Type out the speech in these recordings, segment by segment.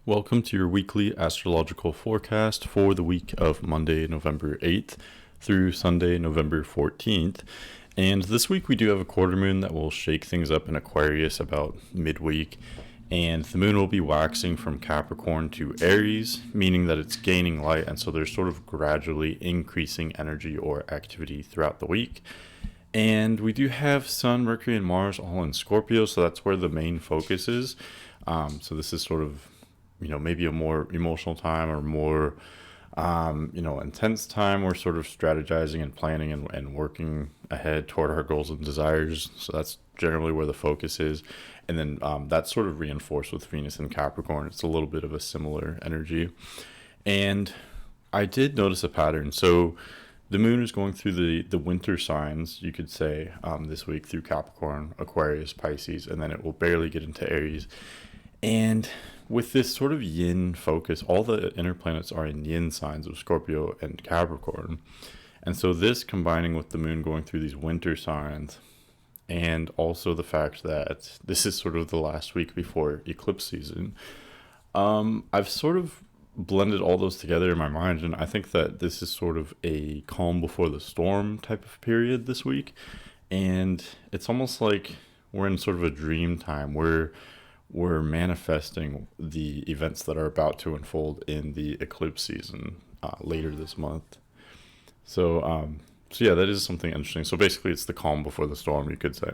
Welcome to your weekly astrological forecast for the week of Monday, November 8th through Sunday, November 14th. And this week we do have a quarter moon that will shake things up in Aquarius about midweek. And the moon will be waxing from Capricorn to Aries, meaning that it's gaining light. And so there's sort of gradually increasing energy or activity throughout the week. And we do have Sun, Mercury, and Mars all in Scorpio, so that's where the main focus is. So this is sort of, maybe a more emotional time or more, intense time. We're sort of strategizing and planning and working ahead toward our goals and desires. So that's generally where the focus is. And then that's sort of reinforced with Venus in Capricorn. It's a little bit of a similar energy. And I did notice a pattern. So the moon is going through the winter signs, you could say, this week through Capricorn, Aquarius, Pisces, and then it will barely get into Aries. And with this sort of yin focus, all the inner planets are in yin signs of Scorpio and Capricorn. And so this combining with the moon going through these winter signs, and also the fact that this is sort of the last week before eclipse season, I've sort of blended all those together in my mind, and I think that this is sort of a calm before the storm type of period this week. And it's almost like we're in sort of a dream time where we're manifesting the events that are about to unfold in the eclipse season later this month. So yeah, that is something interesting. So basically it's the calm before the storm, you could say.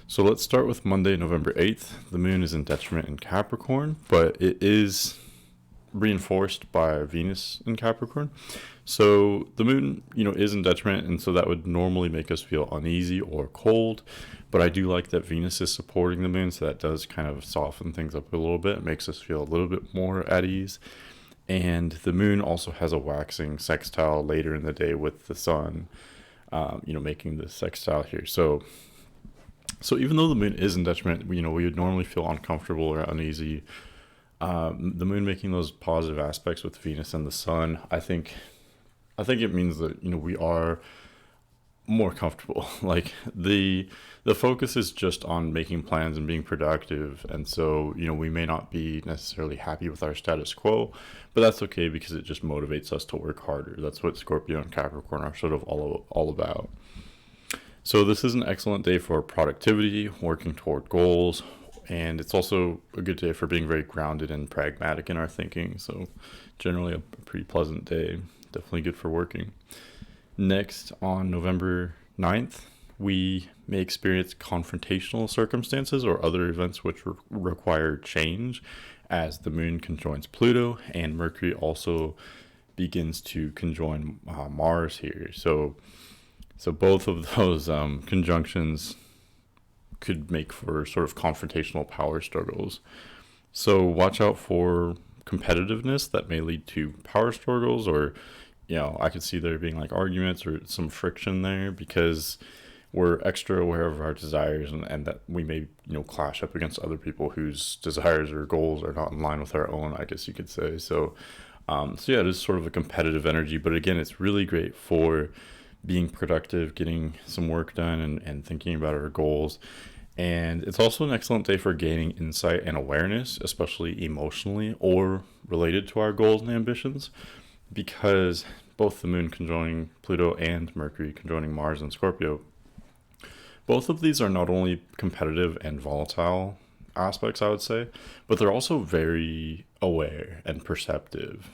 So let's start with Monday, November 8th. The moon is in detriment in Capricorn, but it is reinforced by Venus in Capricorn. So the moon, is in detriment, and so that would normally make us feel uneasy or cold. But I do like that Venus is supporting the moon, so that does kind of soften things up a little bit. It makes us feel a little bit more at ease. And the moon also has a waxing sextile later in the day with the sun, making the sextile here. So even though the moon is in detriment, we would normally feel uncomfortable or uneasy. The moon making those positive aspects with Venus and the sun, I think it means that we are more comfortable. Like the focus is just on making plans and being productive, and so we may not be necessarily happy with our status quo, but that's okay because it just motivates us to work harder. That's what Scorpio and Capricorn are sort of all about. So this is an excellent day for productivity, working toward goals. And it's also a good day for being very grounded and pragmatic in our thinking. So generally a pretty pleasant day. Definitely good for working. Next, on November 9th, we may experience confrontational circumstances or other events which require change, as the moon conjoins Pluto and Mercury also begins to conjoin Mars here. So both of those conjunctions could make for sort of confrontational power struggles. So watch out for competitiveness that may lead to power struggles, or I could see there being like arguments or some friction there because we're extra aware of our desires, and that we may clash up against other people whose desires or goals are not in line with our own, I guess you could say. So yeah, it is sort of a competitive energy, but again, it's really great for being productive, getting some work done, and thinking about our goals. And it's also an excellent day for gaining insight and awareness, especially emotionally or related to our goals and ambitions, because both the moon conjoining Pluto and Mercury conjoining Mars and Scorpio, both of these are not only competitive and volatile aspects, I would say, but they're also very aware and perceptive.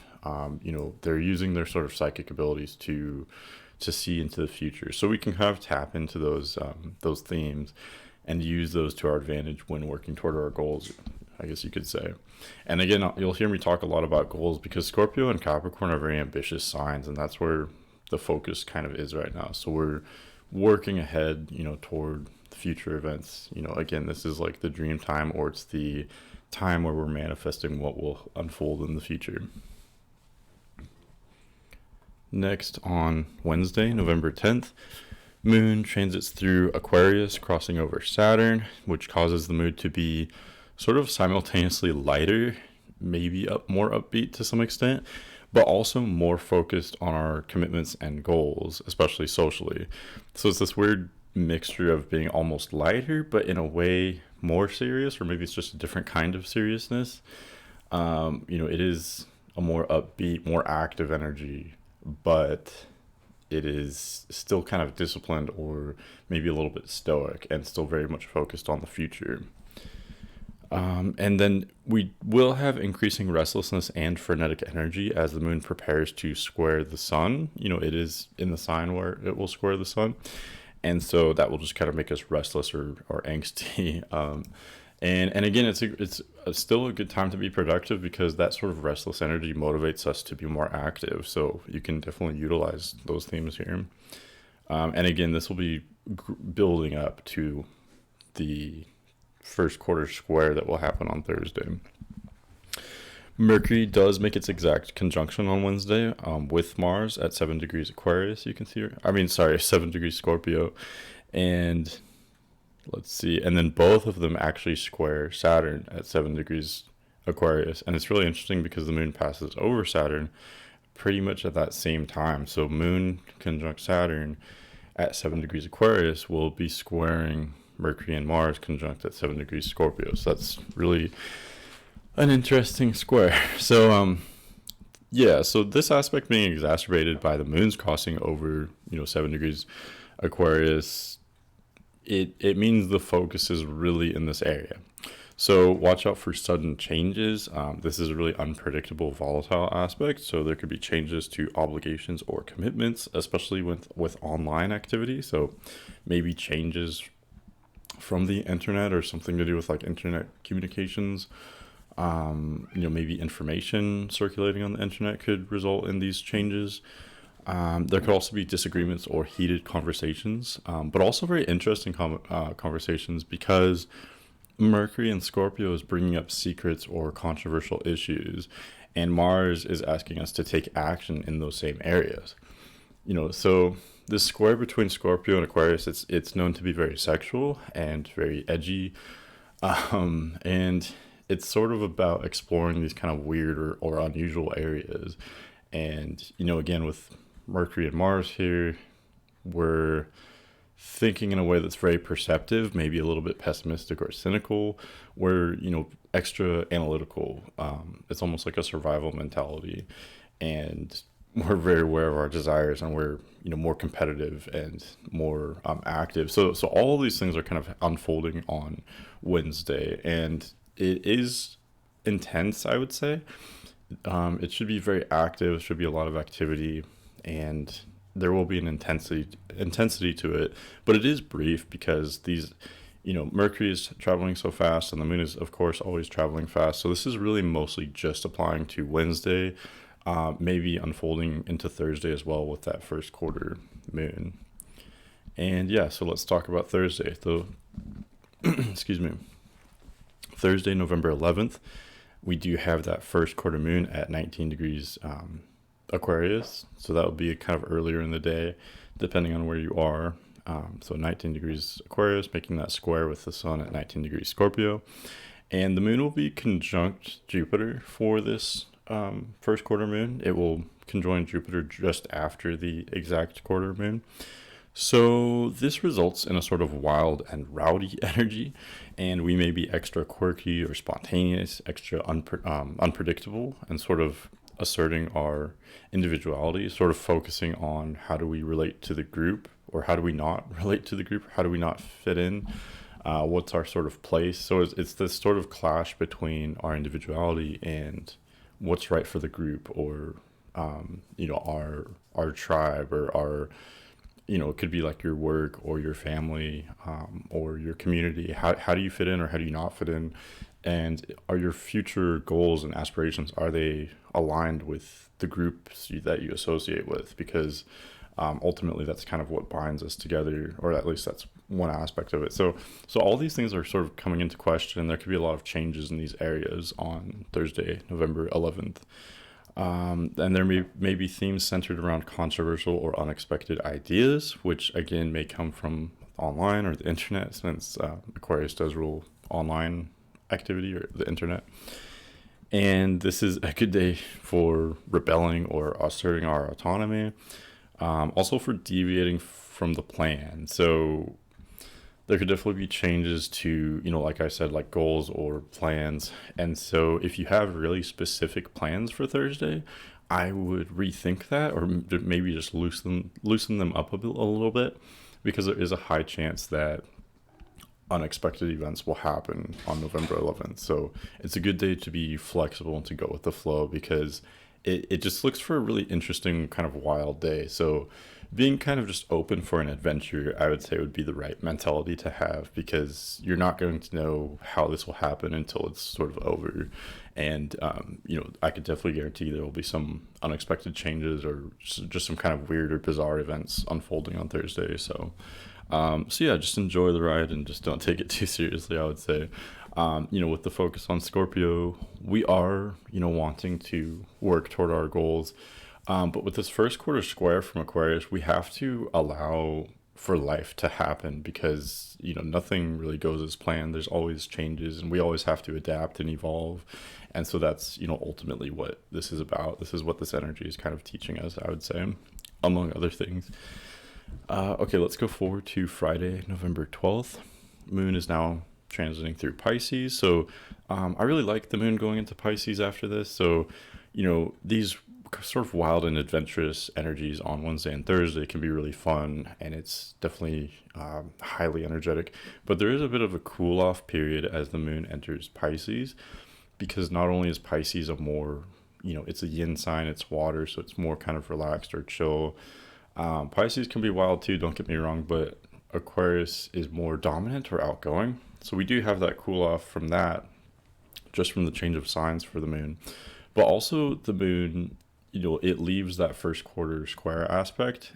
They're using their sort of psychic abilities to see into the future. So we can kind of tap into those themes and use those to our advantage when working toward our goals, I guess you could say. And again, you'll hear me talk a lot about goals because Scorpio and Capricorn are very ambitious signs, and that's where the focus kind of is right now. So we're working ahead, toward future events. Again, this is like the dream time, or it's the time where we're manifesting what will unfold in the future. Next, on Wednesday, November 10th, moon transits through Aquarius, crossing over Saturn, which causes the mood to be sort of simultaneously lighter, maybe more upbeat to some extent, but also more focused on our commitments and goals, especially socially. So it's this weird mixture of being almost lighter, but in a way more serious, or maybe it's just a different kind of seriousness. It is a more upbeat, more active energy, but it is still kind of disciplined or maybe a little bit stoic and still very much focused on the future. And then we will have increasing restlessness and frenetic energy as the moon prepares to square the sun. It is in the sign where it will square the sun. And so that will just kind of make us restless or angsty. And again, it's still a good time to be productive because that sort of restless energy motivates us to be more active. So you can definitely utilize those themes here. And again, this will be building up to the first quarter square that will happen on Thursday. Mercury does make its exact conjunction on Wednesday with Mars at 7 degrees Aquarius. You can see, 7 degrees Scorpio. And let's see, and then both of them actually square Saturn at 7 degrees Aquarius. And it's really interesting because the moon passes over Saturn pretty much at that same time. So moon conjunct Saturn at 7 degrees Aquarius will be squaring Mercury and Mars conjunct at 7 degrees Scorpio. So that's really an interesting square. So so this aspect being exacerbated by the moon's crossing over 7 degrees Aquarius, it means the focus is really in this area. So watch out for sudden changes. This is a really unpredictable, volatile aspect. So there could be changes to obligations or commitments, especially with online activity. So maybe changes from the internet or something to do with like internet communications. Maybe information circulating on the internet could result in these changes. There could also be disagreements or heated conversations, but also very interesting conversations because Mercury in Scorpio is bringing up secrets or controversial issues, and Mars is asking us to take action in those same areas. So this square between Scorpio and Aquarius, it's known to be very sexual and very edgy, and it's sort of about exploring these kind of weird or unusual areas. And again, with Mercury and Mars here, we're thinking in a way that's very perceptive, maybe a little bit pessimistic or cynical. We're extra analytical. It's almost like a survival mentality, and we're very aware of our desires, and we're more competitive and more active. So all of these things are kind of unfolding on Wednesday, and it is intense, I would say. It should be very active, should be a lot of activity, and there will be an intensity to it, but it is brief because these, Mercury is traveling so fast, and the moon is, of course, always traveling fast. So this is really mostly just applying to Wednesday, maybe unfolding into Thursday as well with that first quarter moon. And so let's talk about Thursday. So, excuse me. Thursday, November 11th, we do have that first quarter moon at 19 degrees Aquarius. So that would be kind of earlier in the day, depending on where you are. So 19 degrees Aquarius, making that square with the sun at 19 degrees Scorpio. And the moon will be conjunct Jupiter for this first quarter moon. It will conjoin Jupiter just after the exact quarter moon. So this results in a sort of wild and rowdy energy, and we may be extra quirky or spontaneous, extra unpredictable, and sort of asserting our individuality, sort of focusing on how do we relate to the group, or how do we not relate to the group, how do we not fit in, what's our sort of place. So it's this sort of clash between our individuality and what's right for the group, or our tribe, or our it could be like your work or your family, or your community. How do you fit in, or how do you not fit in? And are your future goals and aspirations, are they aligned with the groups that you associate with? Because ultimately that's kind of what binds us together, or at least that's one aspect of it. So all these things are sort of coming into question. There could be a lot of changes in these areas on Thursday, November 11th. And there may be themes centered around controversial or unexpected ideas, which again may come from online or the internet, since Aquarius does rule online activity or the internet. And this is a good day for rebelling or asserting our autonomy, also for deviating from the plan. So there could definitely be changes to, like I said, like goals or plans. And so if you have really specific plans for Thursday, I would rethink that, or maybe just loosen them up a little bit, because there is a high chance that unexpected events will happen on November 11th. So it's a good day to be flexible and to go with the flow, because it just looks for a really interesting kind of wild day. So being kind of just open for an adventure, I would say, would be the right mentality to have, because you're not going to know how this will happen until it's sort of over. And, I could definitely guarantee there will be some unexpected changes, or just some kind of weird or bizarre events unfolding on Thursday. So yeah, just enjoy the ride and just don't take it too seriously, I would say. With the focus on Scorpio, we are, wanting to work toward our goals. But with this first quarter square from Aquarius, we have to allow for life to happen, because, nothing really goes as planned. There's always changes, and we always have to adapt and evolve. And so that's, ultimately what this is about. This is what this energy is kind of teaching us, I would say, among other things. Okay, let's go forward to Friday, November 12th. Moon is now transiting through Pisces. So I really like the moon going into Pisces after this. So, these sort of wild and adventurous energies on Wednesday and Thursday can be really fun, and it's definitely highly energetic. But there is a bit of a cool off period as the moon enters Pisces, because not only is Pisces a more, it's a yin sign, it's water, so it's more kind of relaxed or chill. Pisces can be wild too, don't get me wrong, but Aquarius is more dominant or outgoing. So we do have that cool off from that, just from the change of signs for the moon. But also the moon, it leaves that first quarter square aspect,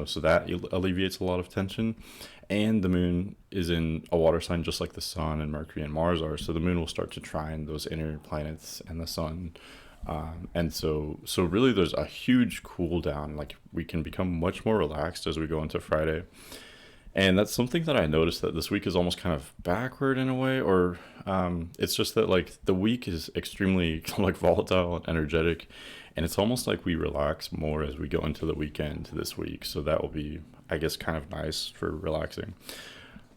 so that alleviates a lot of tension. And the moon is in a water sign, just like the sun and Mercury and Mars are. So the moon will start to trine those inner planets and the sun. And so really there's a huge cool down. Like, we can become much more relaxed as we go into Friday. And that's something that I noticed, that this week is almost kind of backward in a way, or it's just that, like, the week is extremely like volatile and energetic, and it's almost like we relax more as we go into the weekend this week. So that will be, I guess, kind of nice for relaxing.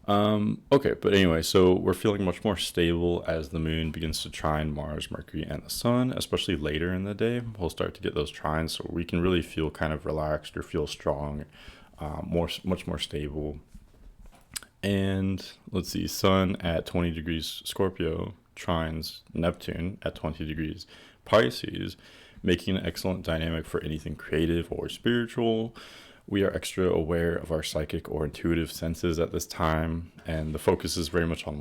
Okay, but anyway, so we're feeling much more stable as the moon begins to trine Mars, Mercury, and the sun, especially later in the day. We'll start to get those trines, so we can really feel kind of relaxed or feel strong, much more stable. And let's see, Sun at 20 degrees Scorpio trines Neptune at 20 degrees Pisces, making an excellent dynamic for anything creative or spiritual. We are extra aware of our psychic or intuitive senses at this time, and the focus is very much on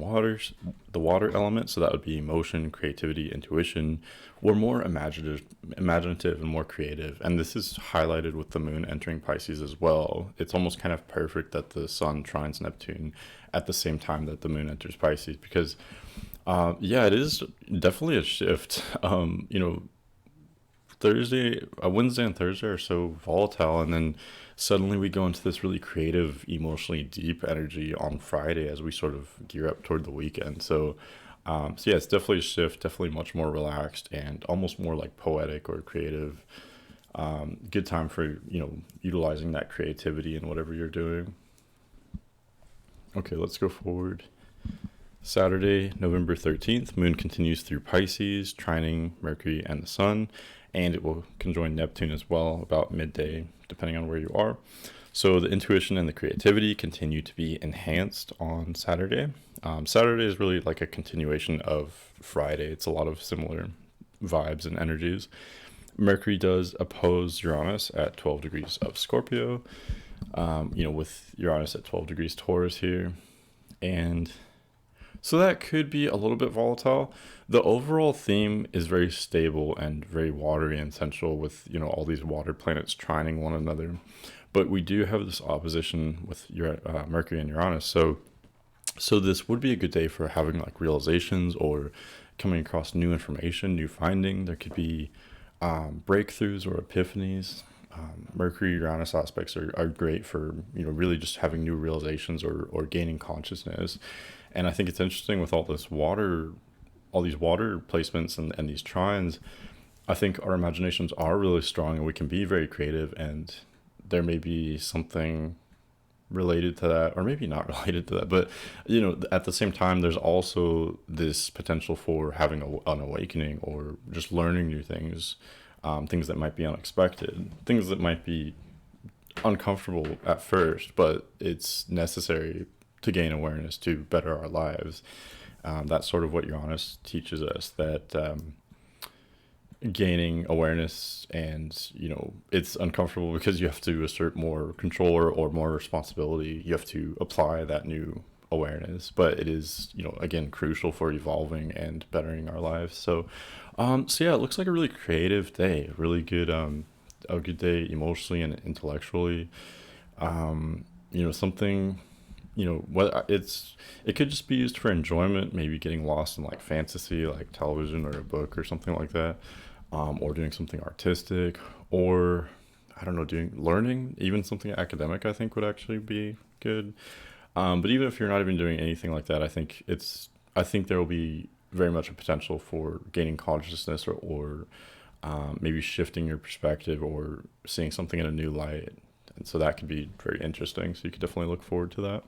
the water element, so that would be emotion, creativity, intuition. We're more imaginative and more creative, and this is highlighted with the moon entering Pisces as well. It's almost kind of perfect that the sun trines Neptune at the same time that the moon enters Pisces, because it is definitely a shift. Wednesday and Thursday are so volatile, and then suddenly we go into this really creative, emotionally deep energy on Friday as we sort of gear up toward the weekend. So yeah, it's definitely a shift, definitely much more relaxed and almost more like poetic or creative. Good time for, utilizing that creativity in whatever you're doing. Okay, let's go forward. Saturday, November 13th, moon continues through Pisces, trining Mercury and the sun, and it will conjoin Neptune as well about midday, depending on where you are. So the intuition and the creativity continue to be enhanced on Saturday. Saturday is really like a continuation of Friday. It's a lot of similar vibes and energies. Mercury does oppose Uranus at 12 degrees of Scorpio, with Uranus at 12 degrees Taurus here. And so that could be a little bit volatile. The overall theme is very stable and very watery and sensual, with, all these water planets trining one another. But we do have this opposition with Mercury and Uranus. So this would be a good day for having like realizations or coming across new information, new finding. There could be breakthroughs or epiphanies. Mercury Uranus aspects are great for, really just having new realizations or gaining consciousness. And I think it's interesting with all these water placements and these trines. I think our imaginations are really strong, and we can be very creative, and there may be something related to that, or maybe not related to that, but at the same time, there's also this potential for having an awakening or just learning new things, things that might be unexpected, things that might be uncomfortable at first, but it's necessary to gain awareness to better our lives. That's sort of what Uranus teaches us, that gaining awareness, and it's uncomfortable because you have to assert more control or more responsibility. You have to apply that new awareness, but it is again crucial for evolving and bettering our lives. So yeah, it looks like a really creative day, really good a good day emotionally and intellectually. Something, what it could just be used for enjoyment, maybe getting lost in like fantasy, like television or a book or something like that, or doing something artistic, or I don't know, doing learning, even something academic. I think would actually be good. But even if you're not even doing anything like that, I think there will be very much a potential for gaining consciousness, or maybe shifting your perspective or seeing something in a new light. And so that could be very interesting. So you could definitely look forward to that.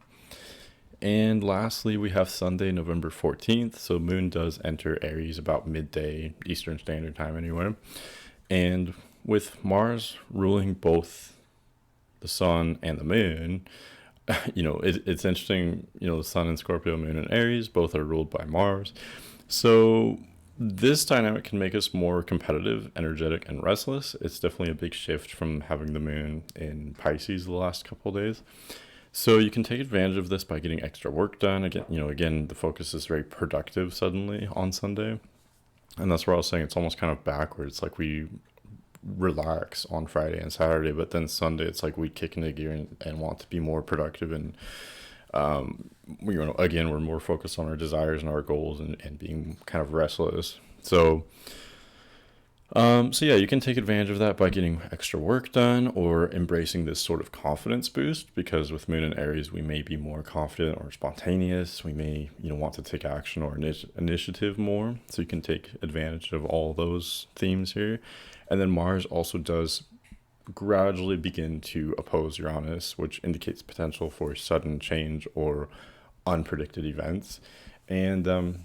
And lastly, we have Sunday, November 14th. So Moon does enter Aries about midday Eastern Standard Time anyway. And with Mars ruling both the Sun and the Moon, it's interesting, the Sun in Scorpio, Moon in Aries, both are ruled by Mars. So this dynamic can make us more competitive, energetic, and restless. It's definitely a big shift from having the Moon in Pisces the last couple of days. So you can take advantage of this by getting extra work done. Again, the focus is very productive suddenly on Sunday. And that's where I was saying it's almost kind of backwards. Like we relax on Friday and Saturday, but then Sunday it's like we kick into gear and want to be more productive. And again, we're more focused on our desires and our goals, and being kind of restless. So yeah, you can take advantage of that by getting extra work done or embracing this sort of confidence boost, because with Moon in Aries, we may be more confident or spontaneous. We may, want to take action or initiative more. So you can take advantage of all those themes here. And then Mars also does gradually begin to oppose Uranus, which indicates potential for sudden change or unpredicted events. And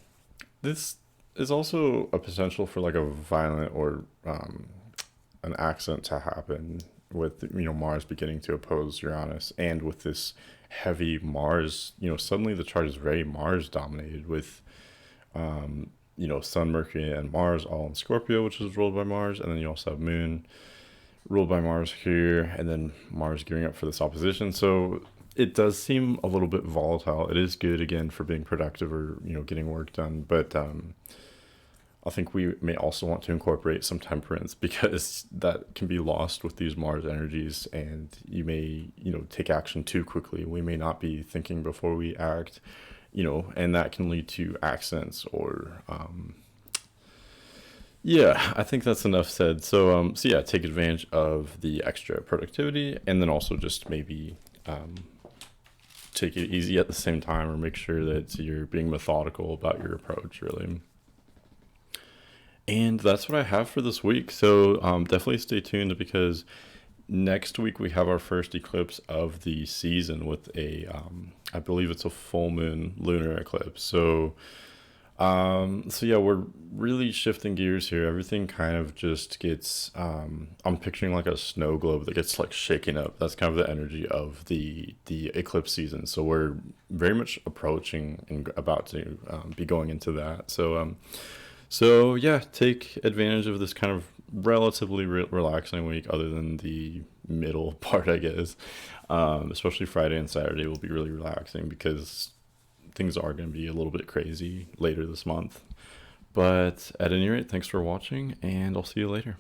this is also a potential for like a violent or an accident to happen with Mars beginning to oppose Uranus, and with this heavy Mars, suddenly the chart is very Mars dominated with Sun, Mercury, and Mars all in Scorpio, which is ruled by Mars, and then you also have Moon ruled by Mars here, and then Mars gearing up for this opposition. So it does seem a little bit volatile. It is good again for being productive or getting work done, but I think we may also want to incorporate some temperance, because that can be lost with these Mars energies, and you may take action too quickly. We may not be thinking before we act, and that can lead to accidents or yeah, I think that's enough said. So yeah, take advantage of the extra productivity, and then also just maybe take it easy at the same time, or make sure that you're being methodical about your approach, really. And that's what I have for this week. So definitely stay tuned, because next week we have our first eclipse of the season with I believe it's a full moon lunar eclipse. So yeah, we're really shifting gears here. Everything kind of just gets, I'm picturing like a snow globe that gets like shaken up. That's kind of the energy of the eclipse season. So we're very much approaching and about to be going into that. So yeah, take advantage of this kind of relatively relaxing week, other than the middle part, I guess. Especially Friday and Saturday will be really relaxing, because things are going to be a little bit crazy later this month. But at any rate, thanks for watching, and I'll see you later.